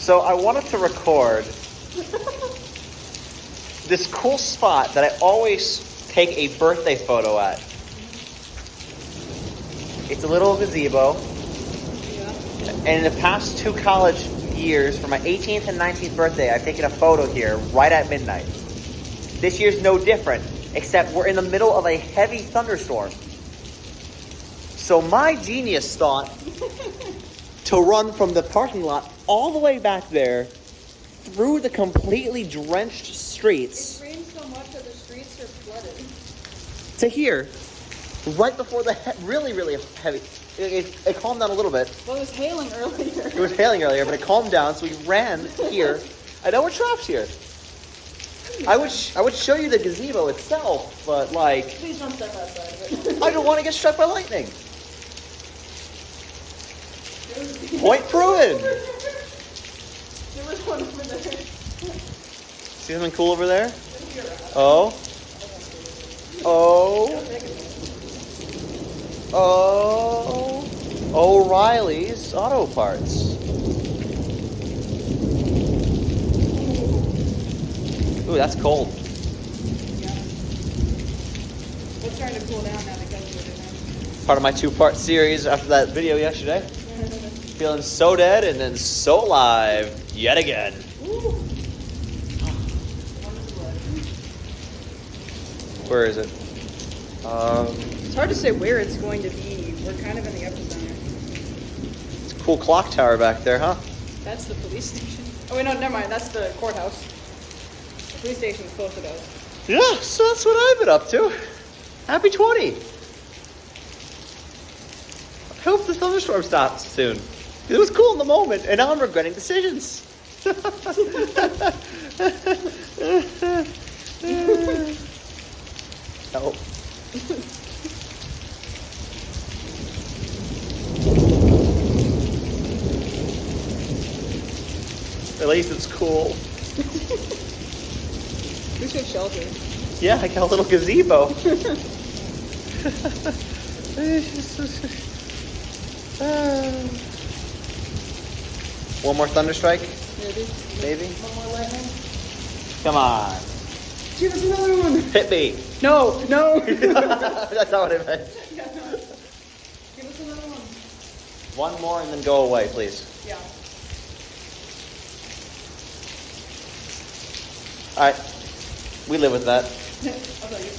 So I wanted to record this cool spot that I always take a birthday photo at. It's a little gazebo. And in the past 2 college years, for my 18th and 19th birthday, I've taken a photo here right at midnight. This year's no different, except we're in the middle of a heavy thunderstorm. So my genius thought to run from the parking lot all the way back there through the completely drenched streets. It rained so much that the streets are flooded. To here, right before the really, really heavy. It calmed down a little bit. Well, it was hailing earlier. It was hailing earlier, but it calmed down, so we ran here. I know we're trapped here. I would show you the gazebo itself, but like... Please don't step outside of it. I don't want to get struck by lightning. Point proven. There was one over there. See something cool over there? Oh. Oh. Oh. O'Reilly's Auto Parts. Ooh, that's cold. Yeah. It's starting to cool down now because of it. Part of my 2-part series after that video yesterday. Feeling so dead and then so alive yet again. Where is it? It's hard to say where it's going to be. We're kind of in the epicenter. It's a cool clock tower back there, huh? That's the police station. Oh wait, no, never mind. That's the courthouse. The police station's close to those. Yeah, so that's what I've been up to. Happy 20. I hope the thunderstorm stops soon. It was cool in the moment, and now I'm regretting decisions. Help. At least it's cool. We should shelter. Yeah, I got a little gazebo. One more thunderstrike? Maybe? One more lightning. Come on. Give us another one. Hit me. No. That's not what I meant. Yeah, no. Give us another one. One more and then go away, please. Yeah. All right. We live with that. I'll tell you.